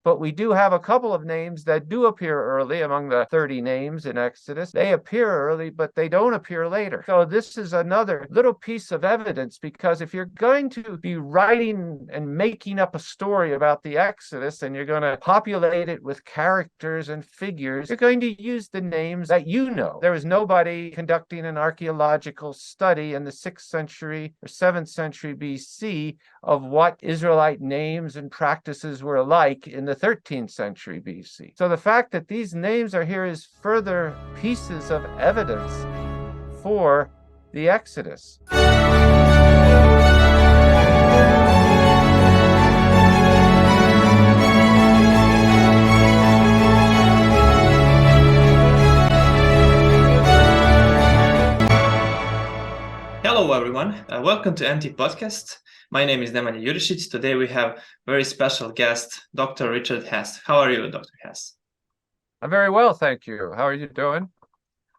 but we do have a couple of names that do appear early among the 30 names in Exodus. They appear early, but they don't appear later. So this is another little piece of evidence, because if you're going to be writing and making up a story about the Exodus and you're going to populate it with characters and figures, you're going to use the names that you know. There was nobody conducting an archaeological study in the 6th century or 7th century BC of what Israelite names and practices were like in the 13th century BC. So the fact that these names are here is further pieces of evidence for the Exodus. Hello, everyone. Welcome to NT Podcast. My name is Nemanja Jurisic. Today we have very special guest, Dr. Richard Hess. How are you, Dr. Hess? I'm very well, thank you. How are you doing?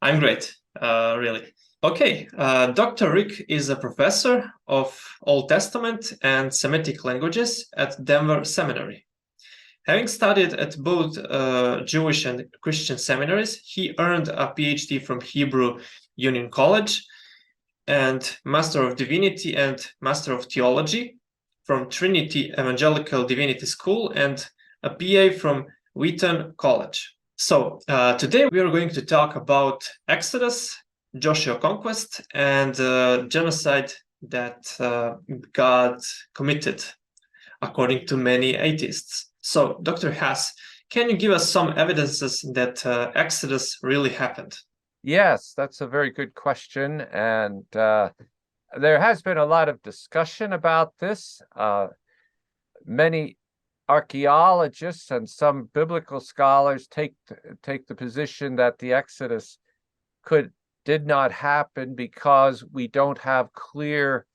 I'm great, really. Okay, Dr. Rick is a professor of Old Testament and Semitic languages at Denver Seminary. Having studied at both Jewish and Christian seminaries, he earned a PhD from Hebrew Union College and Master of Divinity and Master of Theology from Trinity Evangelical Divinity School and a BA from Wheaton College. So today we are going to talk about Exodus, Joshua conquest, and genocide that God committed, according to many atheists. So, Dr. Hess, can you give us some evidences that Exodus really happened? Yes, that's a very good question. And there has been a lot of discussion about this. Many archaeologists and some biblical scholars take the position that the Exodus did not happen because we don't have clear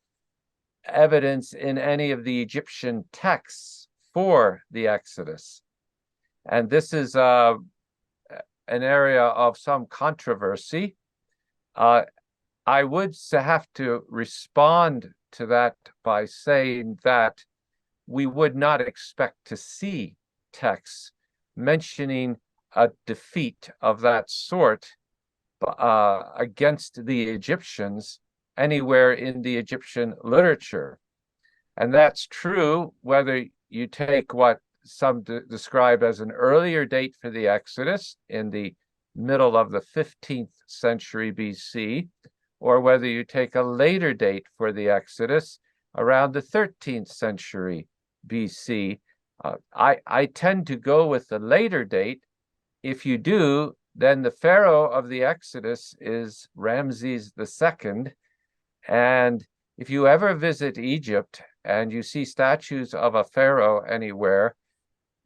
evidence in any of the Egyptian texts for the Exodus. And this is an area of some controversy. I would have to respond to that by saying that we would not expect to see texts mentioning a defeat of that sort against the Egyptians anywhere in the Egyptian literature. And that's true whether you take what some describe as an earlier date for the Exodus in the middle of the 15th century BC, or whether you take a later date for the Exodus around the 13th century BC. I tend to go with the later date. If you do, then the Pharaoh of the Exodus is Ramses II. And if you ever visit Egypt and you see statues of a pharaoh anywhere,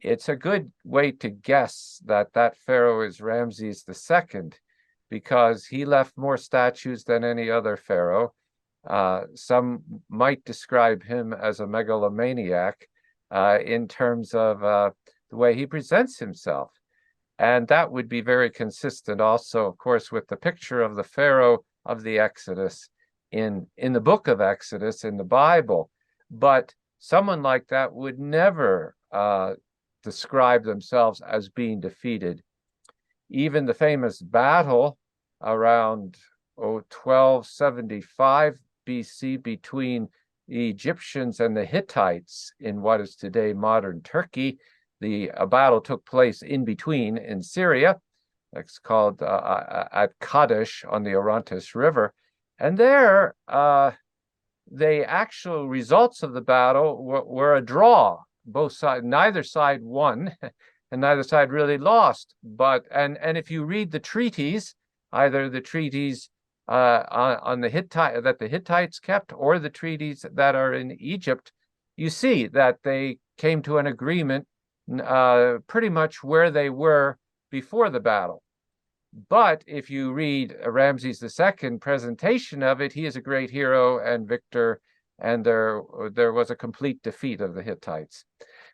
it's a good way to guess that that pharaoh is Ramses II, because he left more statues than any other pharaoh. Some might describe him as a megalomaniac in terms of the way he presents himself. And that would be very consistent also, of course, with the picture of the Pharaoh of the Exodus in the book of Exodus in the Bible. But someone like that would never describe themselves as being defeated. Even the famous battle around 1275 BC between the Egyptians and the Hittites in what is today modern Turkey. A battle took place in between in Syria. It's called at Kadesh on the Orontes River. And there, the actual results of the battle were a draw. Both sides, neither side won, and neither side really lost. But and if you read the treaties, either the treaties on the Hittites kept, or the treaties that are in Egypt, you see that they came to an agreement pretty much where they were before the battle. But if you read Ramses II presentation of it, he is a great hero and victor, and there was a complete defeat of the Hittites.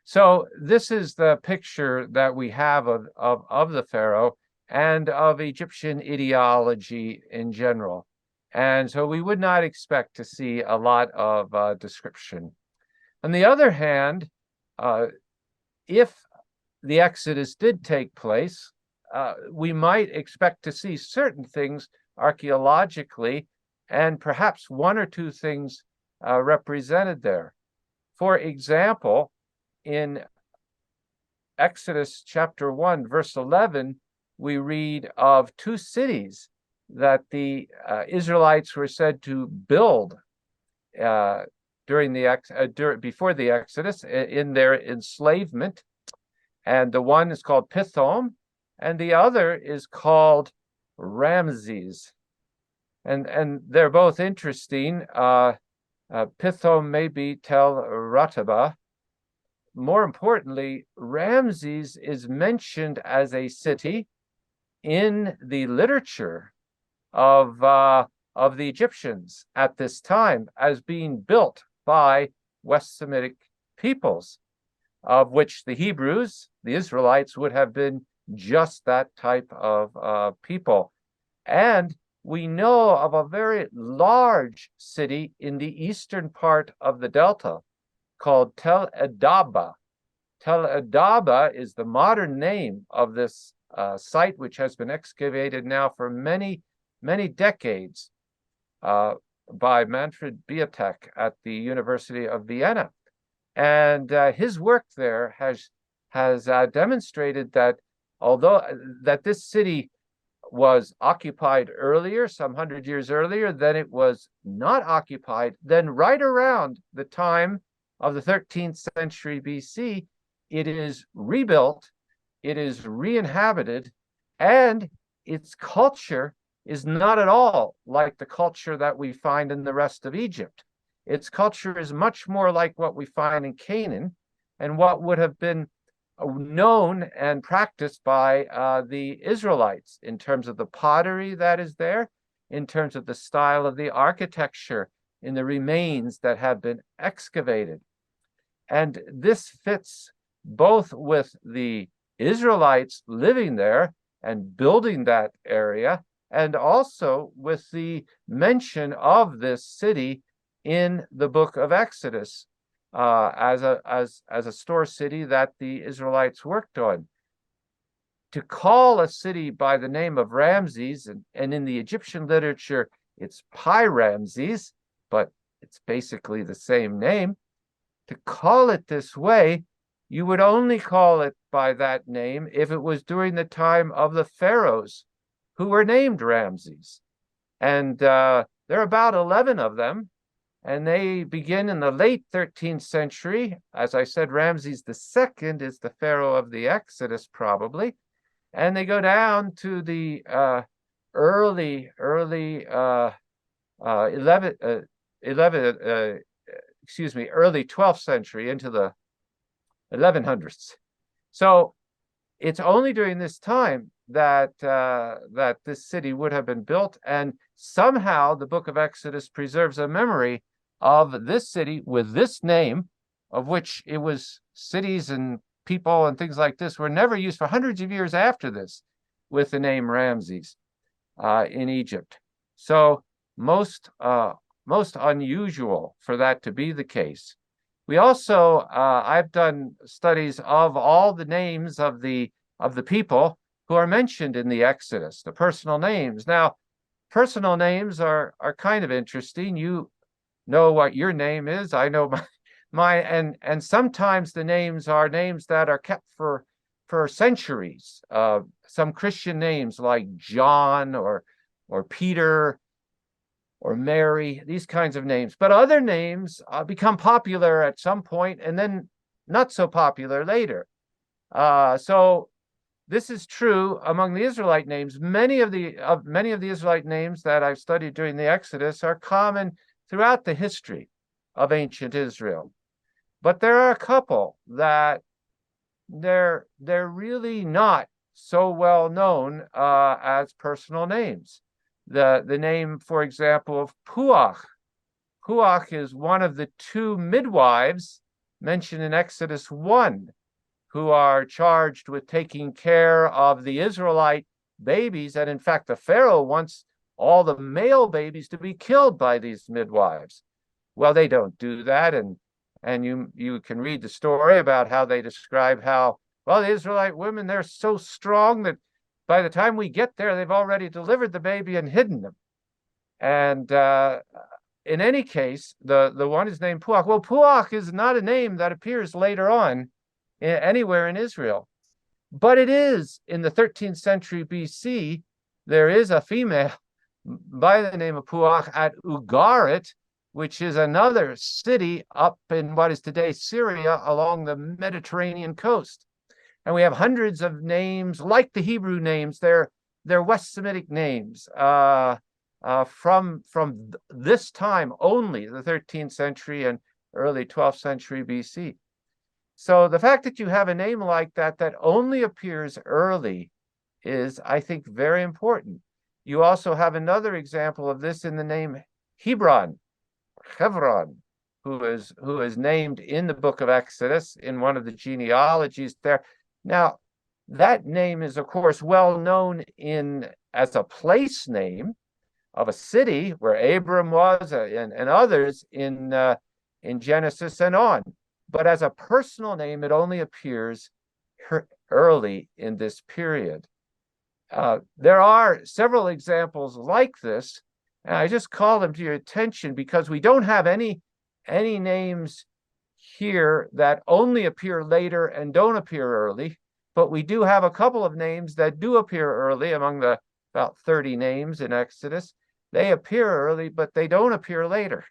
So this is the picture that we have of the Pharaoh and of Egyptian ideology in general. And so we would not expect to see a lot of description. On the other hand, if the Exodus did take place, we might expect to see certain things archaeologically and perhaps one or two things represented there. For example, in Exodus chapter 1, verse 11, we read of two cities that the Israelites were said to build before the Exodus in their enslavement. And the one is called Pithom, and the other is called Ramses. And they're both interesting. Pithom may be Tel Rataba. More importantly, Ramses is mentioned as a city in the literature of the Egyptians at this time as being built by West Semitic peoples, of which the Hebrews, the Israelites, would have been just that type of people. And we know of a very large city in the eastern part of the Delta called Tel Adaba. Tel Adaba is the modern name of this site, which has been excavated now for many, many decades by Manfred Bietek at the University of Vienna. And his work there has demonstrated that although that this city was occupied earlier, some 100 years earlier, then it was not occupied. Then right around the time of the 13th century BC, it is rebuilt, it is re-inhabited, and its culture is not at all like the culture that we find in the rest of Egypt. Its culture is much more like what we find in Canaan and what would have been known and practiced by the Israelites in terms of the pottery that is there, in terms of the style of the architecture in the remains that have been excavated. And this fits both with the Israelites living there and building that area, and also with the mention of this city in the book of Exodus as a store city that the Israelites worked on. To call a city by the name of Ramses, and in the Egyptian literature, it's Pi-Ramses, but it's basically the same name. To call it this way, you would only call it by that name if it was during the time of the pharaohs who were named Ramses. And there are about 11 of them, and they begin in the late 13th century. As I said, Ramses II is the pharaoh of the Exodus, probably. And they go down to the early 12th century into the 1100s. So it's only during this time that this city would have been built, and somehow the book of Exodus preserves a memory of this city with this name, of which it was cities and people and things like this were never used for hundreds of years after this with the name Ramses in Egypt. So most unusual for that to be the case. We also, I've done studies of all the names of the people who are mentioned in the Exodus, the personal names. Now, personal names are kind of interesting. You know what your name is. I know mine, and sometimes the names are names that are kept for centuries. Some Christian names like John or Peter or Mary, these kinds of names. But other names become popular at some point and then not so popular later. So this is true among the Israelite names. Many of the Israelite names that I've studied during the Exodus are common throughout the history of ancient Israel. But there are a couple that they're really not so well known as personal names. The name, for example, of Puach. Puach is one of the two midwives mentioned in Exodus 1, who are charged with taking care of the Israelite babies. And in fact, the Pharaoh wants all the male babies to be killed by these midwives. Well, they don't do that. And you can read the story about how they describe how well, the Israelite women, they're so strong that by the time we get there, they've already delivered the baby and hidden them. And in any case, the one is named Puach. Well, Puach is not a name that appears later on anywhere in Israel, but it is in the 13th century BC. There is a female by the name of Puach at Ugarit, which is another city up in what is today Syria along the Mediterranean coast. And we have hundreds of names like the Hebrew names. They're West Semitic names from this time only, the 13th century and early 12th century BC. So the fact that you have a name like that that only appears early is, I think, very important. You also have another example of this in the name Hebron, who is named in the book of Exodus in one of the genealogies there. Now, that name is, of course, well known as a place name of a city where Abram was and others in Genesis and on. But as a personal name, it only appears early in this period. There are several examples like this, and I just call them to your attention because we don't have any names here that only appear later and don't appear early, but we do have a couple of names that do appear early among the about 30 names in Exodus. They appear early, but they don't appear later.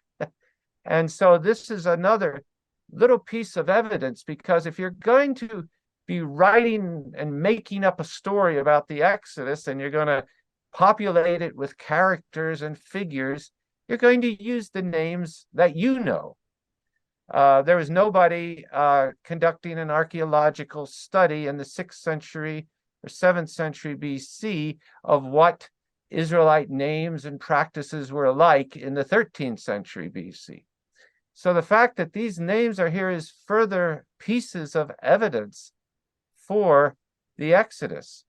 And so this is another little piece of evidence, because if you're going to be writing and making up a story about the Exodus and you're going to populate it with characters and figures, you're going to use the names that you know. There was nobody conducting an archaeological study in the 6th century or 7th century BC of what Israelite names and practices were like in the 13th century BC. So the fact that these names are here is further pieces of evidence for the Exodus.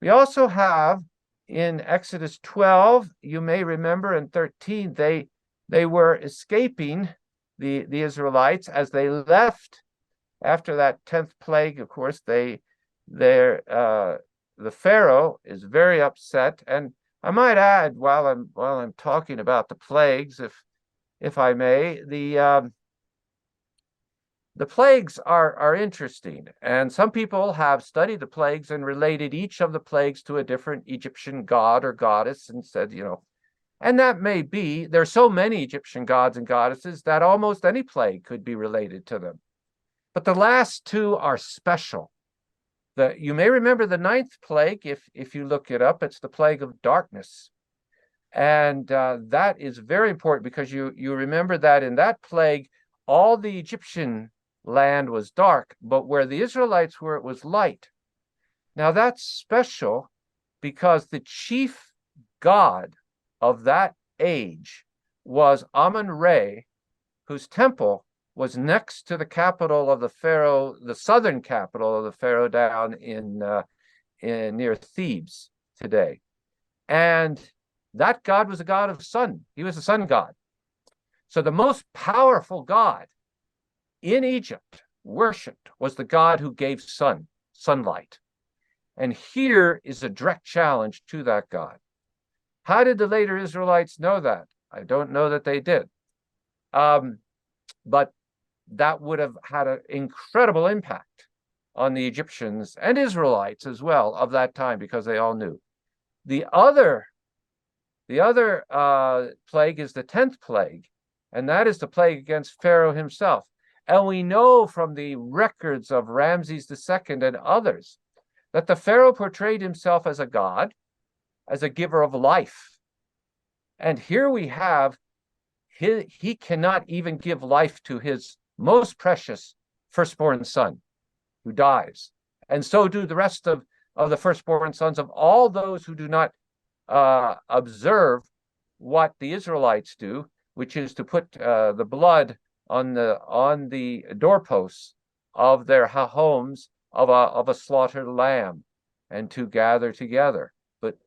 We also have in Exodus 12, you may remember in 13, they were escaping the Israelites as they left after that 10th plague. Of course, the Pharaoh is very upset. And I might add, while I'm talking about the plagues, if I may, the plagues are interesting, and some people have studied the plagues and related each of the plagues to a different Egyptian god or goddess and said, and that may be. There's so many Egyptian gods and goddesses that almost any plague could be related to them. But the last two are special. You may remember the 9th plague, if you look it up. It's the plague of darkness. And that is very important because you remember that in that plague, all the Egyptian land was dark, but where the Israelites were, it was light. Now that's special because the chief god of that age was Amun-Re, whose temple was next to the capital of the Pharaoh, the southern capital of the Pharaoh down in near Thebes today. And that god was a god of sun. He was a sun god. So the most powerful god in Egypt worshipped was the god who gave sunlight. And here is a direct challenge to that god. How did the later Israelites know that? I don't know that they did. But that would have had an incredible impact on the Egyptians and Israelites as well of that time, because they all knew. The other plague is the 10th plague, and that is the plague against Pharaoh himself. And we know from the records of Ramses II and others that the Pharaoh portrayed himself as a god, as a giver of life. And here we have, he cannot even give life to his most precious firstborn son, who dies. And so do the rest of the firstborn sons of all those who do not observe what the Israelites do, which is to put the blood on the doorposts of their homes of a slaughtered lamb, and to gather together. But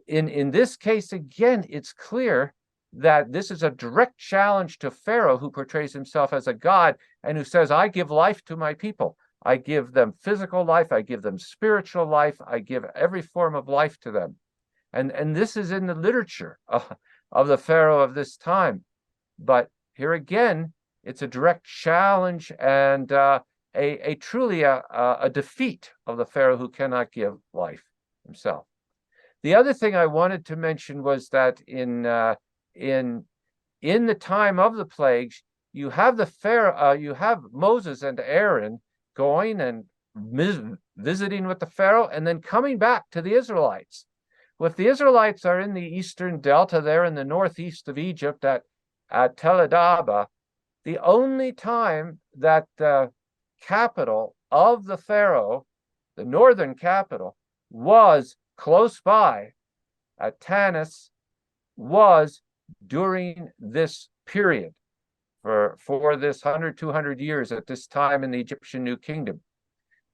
in this case, again, it's clear that this is a direct challenge to Pharaoh, who portrays himself as a god and who says, I give life to my people. I give them physical life. I give them spiritual life. I give every form of life to them. And this is in the literature of the Pharaoh of this time. But here again, it's a direct challenge and a truly a defeat of the Pharaoh who cannot give life himself. The other thing I wanted to mention was that in the time of the plagues, you have the Pharaoh, you have Moses and Aaron going and visiting with the Pharaoh and then coming back to the Israelites. Well, if the Israelites are in the eastern delta, there in the northeast of Egypt at Tel Adaba, the only time that the capital of the Pharaoh, the northern capital, was close by at Tanis, was during this period for this 100, 200 years at this time in the Egyptian New Kingdom.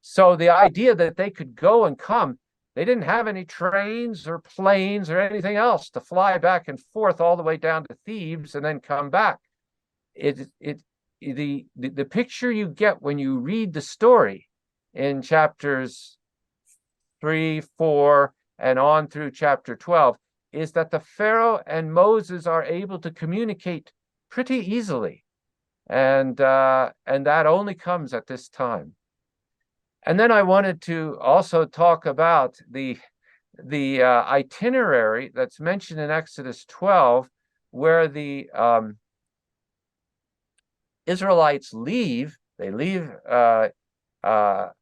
So the idea that they could go and come, they didn't have any trains or planes or anything else to fly back and forth all the way down to Thebes and then come back. The picture you get when you read the story in chapters 3, 4, and on through chapter 12 is that the Pharaoh and Moses are able to communicate pretty easily, and that only comes at this time. And then I wanted to also talk about the itinerary that's mentioned in Exodus 12, where the Israelites leave. They leave. Pharaoh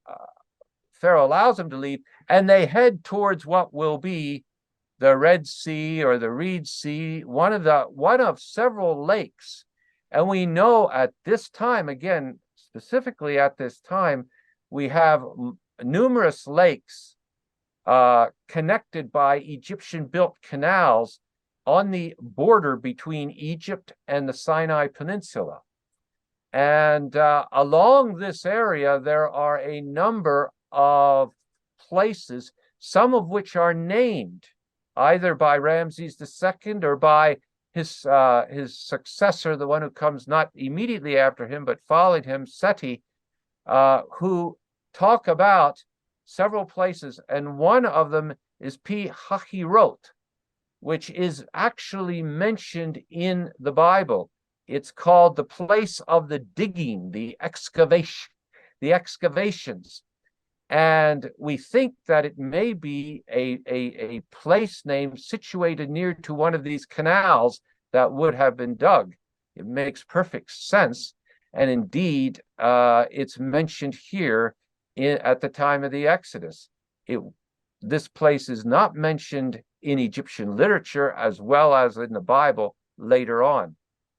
allows them to leave, and they head towards what will be the Red Sea or the Reed Sea, one of several lakes. And we know at this time, again, specifically at this time, we have numerous lakes connected by Egyptian-built canals on the border between Egypt and the Sinai Peninsula. And along this area, there are a number of places, some of which are named either by Ramses II or by his successor, the one who comes not immediately after him, but followed him, Seti, who talk about several places. And one of them is Pi Hahirot, which is actually mentioned in the Bible. It's called the place of the digging, the excavations. And we think that it may be a place name situated near to one of these canals that would have been dug. It makes perfect sense. And indeed, it's mentioned here at the time of the Exodus. This place is not mentioned in Egyptian literature as well as in the Bible later on.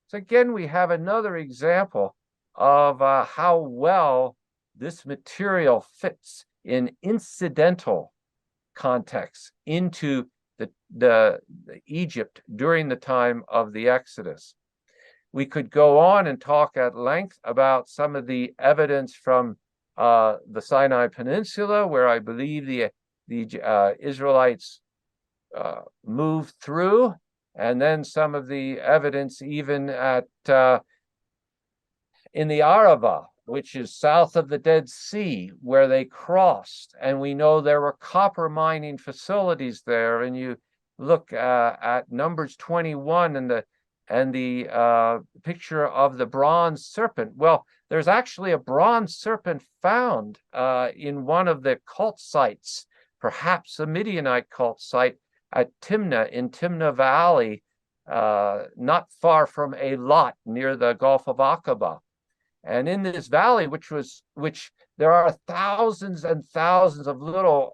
So again, we have another example of how well this material fits in incidental context into the Egypt during the time of the Exodus. We could go on and talk at length about some of the evidence from the Sinai Peninsula, where I believe the Israelites moved through, and then some of the evidence even in the Arava, which is south of the Dead Sea, where they crossed. And we know there were copper mining facilities there. And you look at Numbers 21 and the picture of the bronze serpent. Well, there's actually a bronze serpent found in one of the cult sites, perhaps a Midianite cult site at Timnah, in Timnah Valley, not far from Eilat, near the Gulf of Aqaba. And in this valley, which there are thousands and thousands of little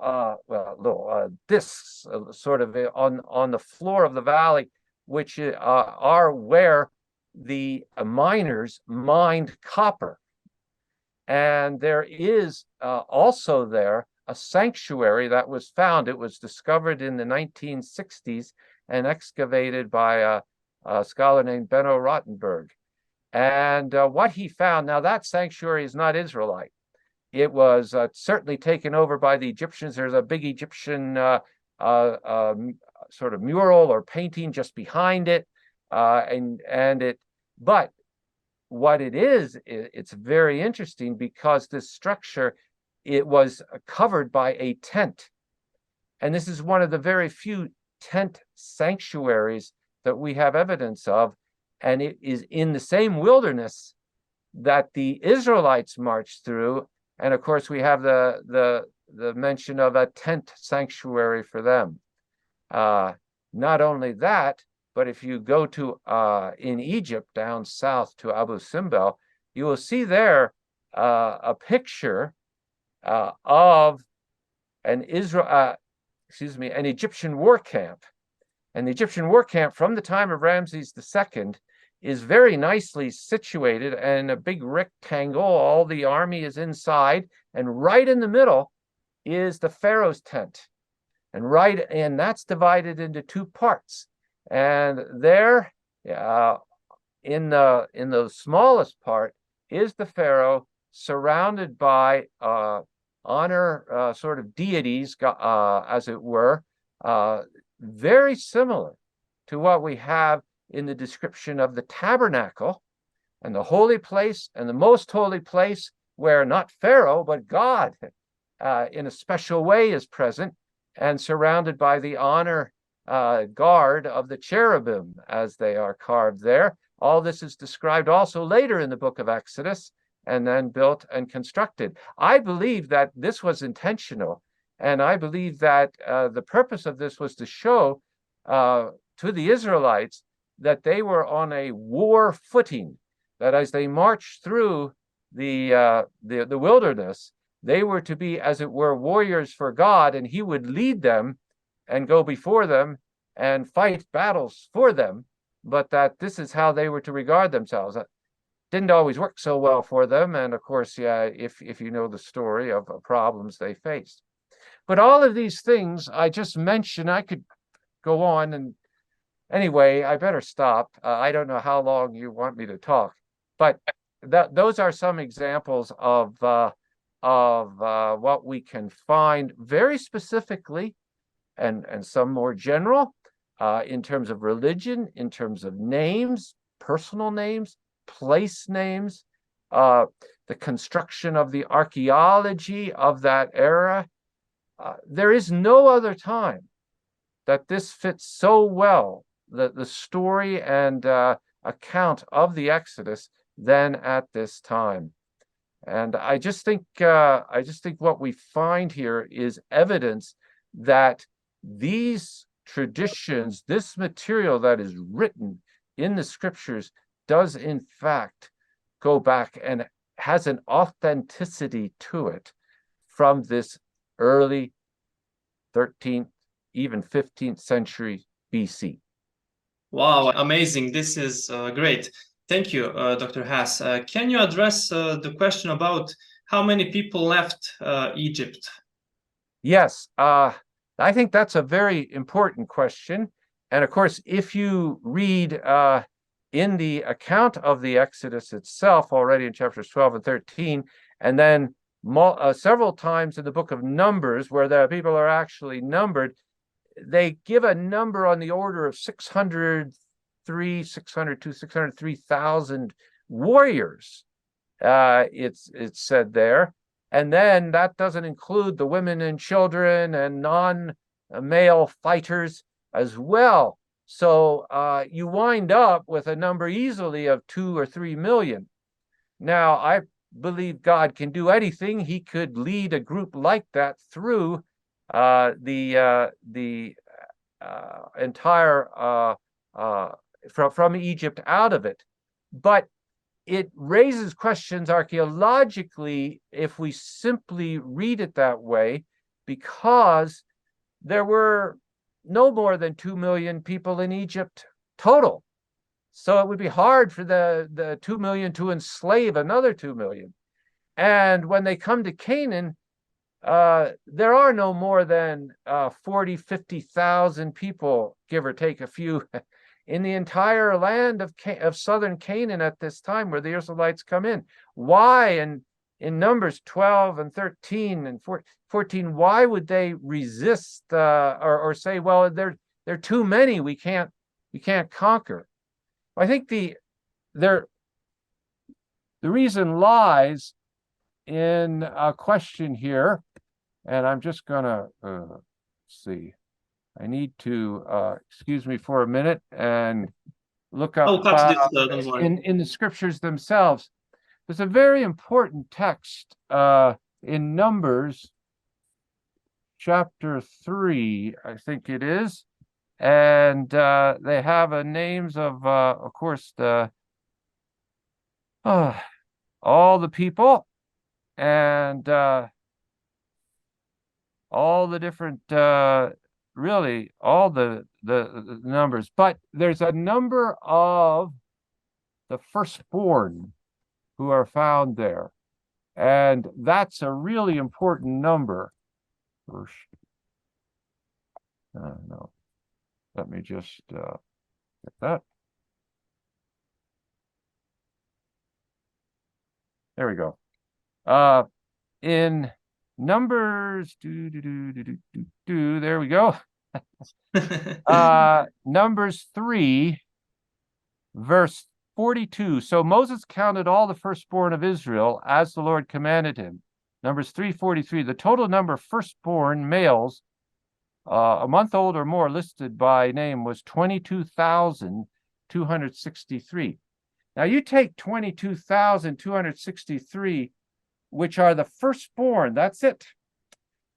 discs sort of on the floor of the valley, which are where the miners mined copper. And there is also there a sanctuary that was found. It was discovered in the 1960s and excavated by a scholar named Benno Rottenberg. And what he found, now that sanctuary is not Israelite. It was certainly taken over by the Egyptians. There's a big Egyptian sort of mural or painting just behind it. But what it is, it's very interesting because this structure, it was covered by a tent. And this is one of the very few tent sanctuaries that we have evidence of. And it is in the same wilderness that the Israelites marched through. And of course, we have the mention of a tent sanctuary for them. Not only that, but if you go to in Egypt down south to Abu Simbel, you will see there a picture of an Egyptian war camp. And the Egyptian war camp from the time of Ramses II is very nicely situated in a big rectangle. All the army is inside, and right in the middle is the Pharaoh's tent. And that's divided into two parts. And there, in the smallest part, is the Pharaoh surrounded by honor sort of deities, as it were, very similar to what we have in the description of the tabernacle and the holy place and the most holy place, where not Pharaoh, but God in a special way is present, and surrounded by the honor guard of the cherubim as they are carved there. All this is described also later in the book of Exodus, and then built and constructed. I believe that this was intentional, and I believe that the purpose of this was to show to the Israelites that they were on a war footing, that as they marched through the wilderness, they were to be, as it were, warriors for God, and he would lead them and go before them and fight battles for them, but that this is how they were to regard themselves. That didn't always work so well for them, and of course, yeah, if you know the story of problems they faced. But all of these things I just mentioned, I could go on, and anyway, I better stop. I don't know how long you want me to talk, but those are some examples of what we can find very specifically, and some more general, in terms of religion, in terms of names, personal names, place names, the construction of the archaeology of that era. There is no other time that this fits so well, the story and account of the Exodus, than at this time. And I just think what we find here is evidence that these traditions, this material that is written in the scriptures, does in fact go back and has an authenticity to it from this early 13th, even 15th century BC. Wow, amazing. This is great. Thank you, Dr. Hess. Can you address the question about how many people left Egypt? Yes, I think that's a very important question. And of course, if you read in the account of the Exodus itself, already in chapters 12 and 13, and then several times in the book of Numbers, where the people are actually numbered, they give a number on the order of 603,000 warriors. It's said there. And then that doesn't include the women and children and non-male fighters as well. So you wind up with a number easily of 2 or 3 million. Now, I believe God can do anything. He could lead a group like that through the entire from Egypt out of it. But it raises questions archaeologically if we simply read it that way, because there were no more than 2 million people in Egypt total. So it would be hard for the 2 million to enslave another 2 million. And when they come to Canaan, there are no more than 40, 50,000 people, give or take a few, in the entire land of southern Canaan at this time where the Israelites come in. Why, in Numbers 12 and 13 and 14, why would they resist or say, well, they're too many, we can't conquer? I think The reason lies in a question here, and I'm just gonna see. I need to excuse me for a minute and look up I'll cut this, don't worry. in the scriptures themselves. There's a very important text in Numbers chapter 3, I think it is, and they have a names of course, all the people and all the different really all the numbers, but there's a number of the firstborn who are found there, and that's a really important number. No, let me just get that. There we go. In Numbers, there we go. Numbers 3, verse 42. So Moses counted all the firstborn of Israel as the Lord commanded him. Numbers 3:43. The total number of firstborn males, a month old or more, listed by name was 22,263. Now you take 22,263, which are the firstborn, that's it.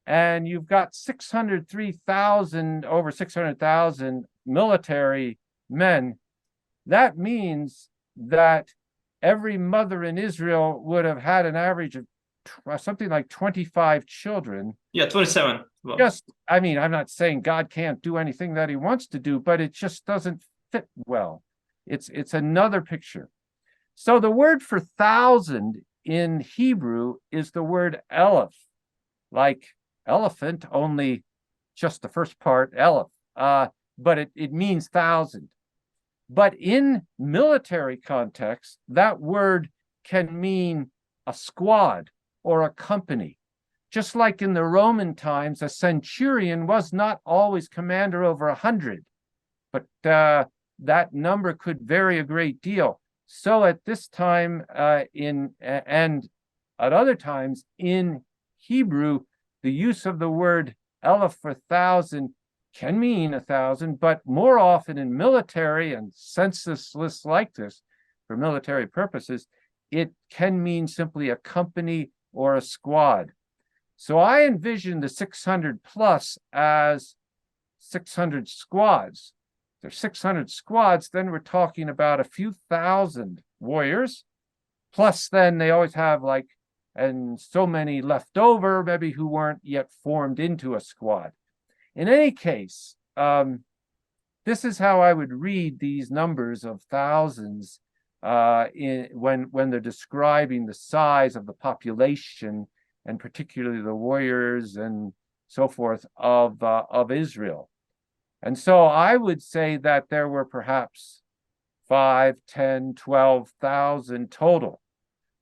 And you've got 603,000, over 600,000 military men. That means that every mother in Israel would have had an average of something like 25 children. Yeah, 27. Well. Just, I mean, I'm not saying God can't do anything that he wants to do, but it just doesn't fit well. It's another picture. So the word for thousand in Hebrew is the word eleph, like elephant, only just the first part, eleph, but it means thousand. But in military context, that word can mean a squad or a company. Just like in the Roman times, a centurion was not always commander over 100, but that number could vary a great deal. So at this time and at other times in Hebrew, the use of the word eleph for thousand can mean 1,000, but more often in military and census lists like this, for military purposes, it can mean simply a company or a squad. So I envision the 600 plus as 600 squads. If there's 600 squads, then we're talking about a few thousand warriors, plus then they always have like, and so many left over, maybe who weren't yet formed into a squad. In any case, this is how I would read these numbers of thousands when they're describing the size of the population, and particularly the warriors and so forth of Israel. And so I would say that there were perhaps 5, 10, 12,000 total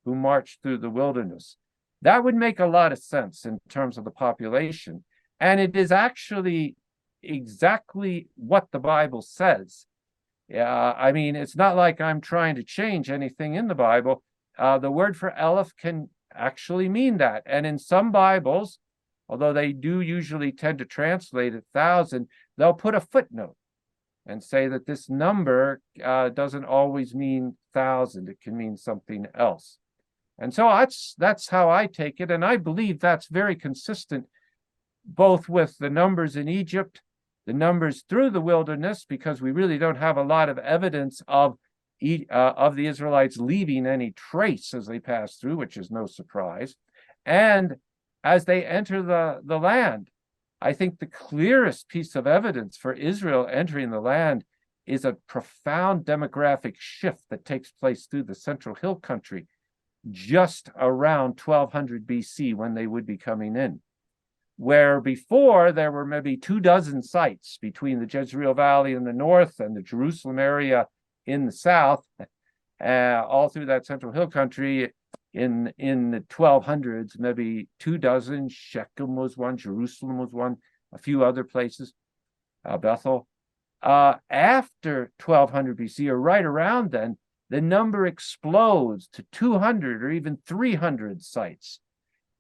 who marched through the wilderness. That would make a lot of sense in terms of the population. And it is actually exactly what the Bible says. I mean, it's not like I'm trying to change anything in the Bible. The word for eleph can actually mean that. And in some Bibles, although they do usually tend to translate 1,000, they'll put a footnote and say that this number doesn't always mean 1,000. It can mean something else. And so that's how I take it. And I believe that's very consistent both with the numbers in Egypt, the numbers through the wilderness, because we really don't have a lot of evidence of the Israelites leaving any trace as they pass through, which is no surprise. And as they enter the land, I think the clearest piece of evidence for Israel entering the land is a profound demographic shift that takes place through the Central Hill Country just around 1200 BC when they would be coming in. Where before there were maybe 24 sites between the Jezreel Valley in the north and the Jerusalem area in the south, all through that Central Hill Country in the 1200s, maybe 24. Shechem was one, Jerusalem was one, a few other places, Bethel. After 1200 BC, or right around then, the number explodes to 200 or even 300 sites.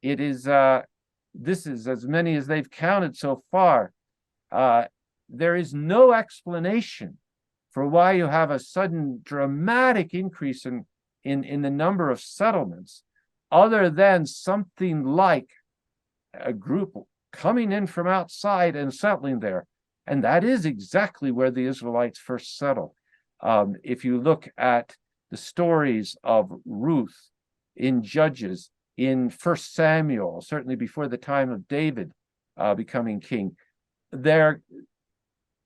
It is, this is as many as they've counted so far. There is no explanation for why you have a sudden dramatic increase in the number of settlements, other than something like a group coming in from outside and settling there. And that is exactly where the Israelites first settled. If you look at the stories of Ruth in Judges, in 1 Samuel, certainly before the time of David becoming king, the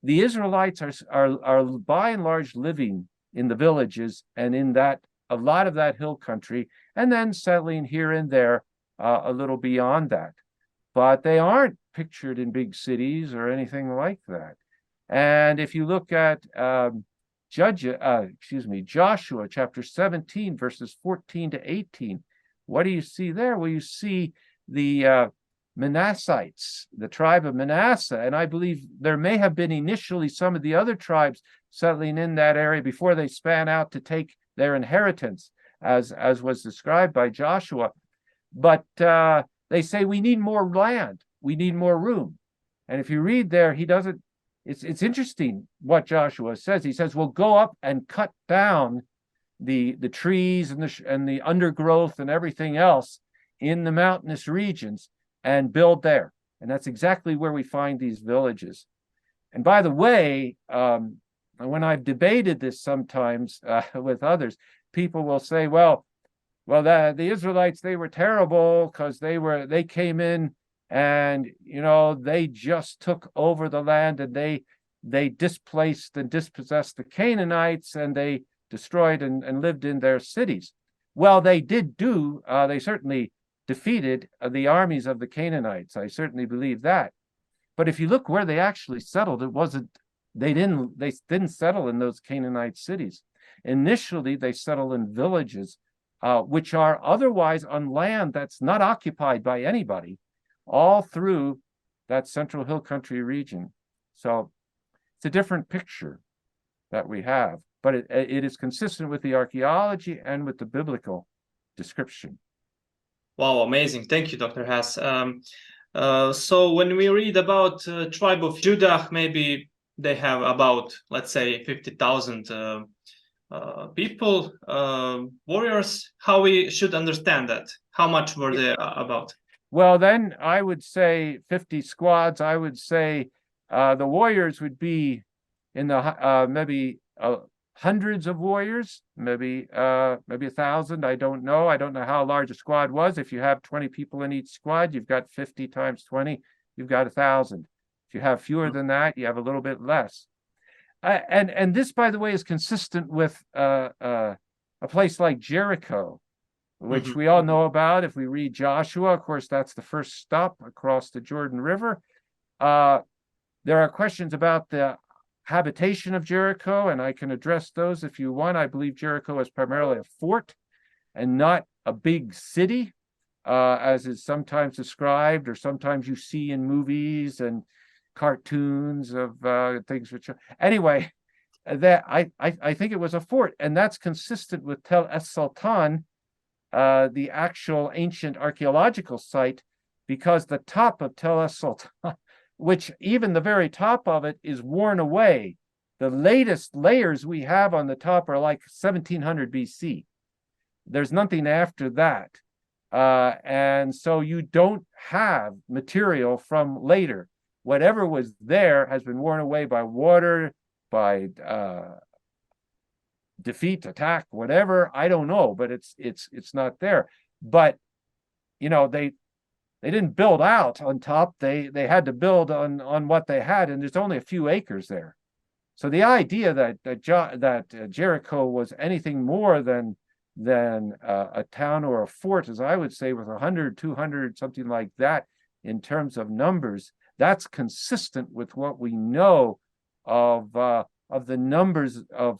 Israelites are by and large living in the villages and in that a lot of that hill country, and then settling here and there a little beyond that. But they aren't pictured in big cities or anything like that. And if you look at Joshua chapter 17, verses 14 to 18, what do you see there? Well, you see the Manassites, the tribe of Manasseh, and I believe there may have been initially some of the other tribes settling in that area before they span out to take their inheritance, as was described by Joshua. But they say we need more land, we need more room. And if you read there, he doesn't. It's interesting what Joshua says. He says, "We'll go up and cut down the trees and the undergrowth and everything else in the mountainous regions and build there." And that's exactly where we find these villages. And by the way, when I've debated this sometimes with others, people will say, well, the Israelites, they were terrible because they came in and, they just took over the land, and they displaced and dispossessed the Canaanites, and they destroyed and lived in their cities. Well, they certainly defeated the armies of the Canaanites. I certainly believe that. But if you look where they actually settled, they didn't settle in those Canaanite cities. Initially, they settled in villages, which are otherwise on land that's not occupied by anybody, all through that central hill country region. So it's a different picture that we have, but it is consistent with the archaeology and with the biblical description. Wow, amazing. Thank you, Dr. Hess. So when we read about tribe of Judah, maybe they have about, let's say, 50,000 people, warriors. How we should understand that? How much were they about? Well, then I would say 50 squads. I would say the warriors would be in the maybe hundreds of warriors, maybe 1,000. I don't know. I don't know how large a squad was. If you have 20 people in each squad, you've got 50 times 20. You've got 1,000. If you have fewer than that, you have a little bit less. And this, by the way, is consistent with a place like Jericho, which we all know about. If we read Joshua, of course, that's the first stop across the Jordan River. There are questions about the habitation of Jericho, and I can address those if you want. I believe Jericho is primarily a fort and not a big city, as is sometimes described, or sometimes you see in movies and cartoons of things which are, anyway, that I think it was a fort, and that's consistent with Tel Es Sultan, the actual ancient archaeological site, because the top of Tel Es Sultan, which even the very top of it is worn away. The latest layers we have on the top are like 1700 BC. There's nothing after that. And so you don't have material from later. Whatever was there has been worn away by water, by defeat, attack, whatever. I don't know, but it's not there. But they didn't build out on top. They had to build on what they had, and there's only a few acres there. So the idea that Jericho was anything more than a town or a fort, as I would say, with 100, 200, something like that in terms of numbers, that's consistent with what we know of the numbers of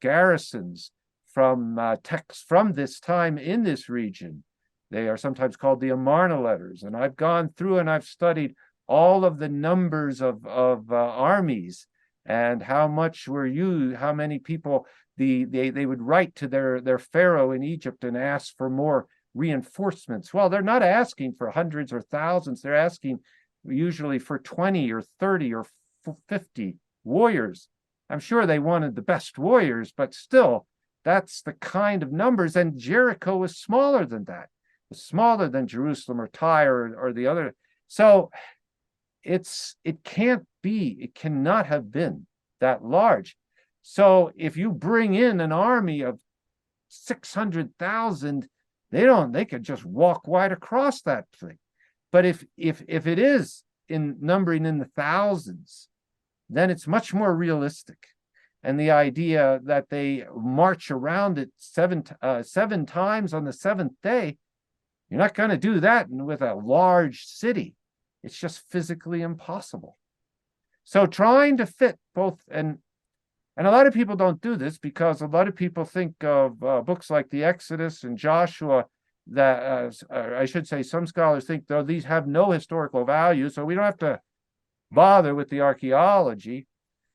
garrisons from texts from this time in this region. They are sometimes called the Amarna letters, and I've gone through and I've studied all of the numbers of armies and how much were used, how many people they would write to their pharaoh in Egypt and ask for more reinforcements. Well, they're not asking for hundreds or thousands. They're asking usually for 20 or 30 or 50 warriors. I'm sure they wanted the best warriors, but still, that's the kind of numbers. And Jericho was smaller than that. It was smaller than Jerusalem or Tyre or the other. So it cannot have been that large. So if you bring in an army of 600,000, they could just walk right across that thing. But if it is in numbering in the thousands, then it's much more realistic. And the idea that they march around it seven times on the seventh day, you're not going to do that with a large city. It's just physically impossible. So trying to fit both, and a lot of people don't do this because a lot of people think of books like the Exodus and Joshua, that I should say some scholars think, though, these have no historical value, so we don't have to bother with the archaeology.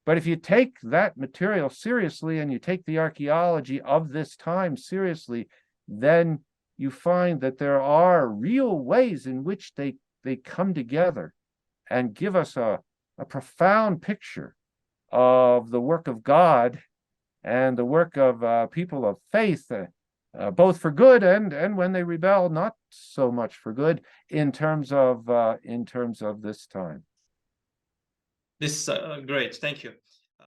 But if you take that material seriously and you take the archaeology of this time seriously, then you find that there are real ways in which they come together and give us a profound picture of the work of God and the work of people of faith, both for good and when they rebel, not so much for good, in terms of this time. This is great, thank you.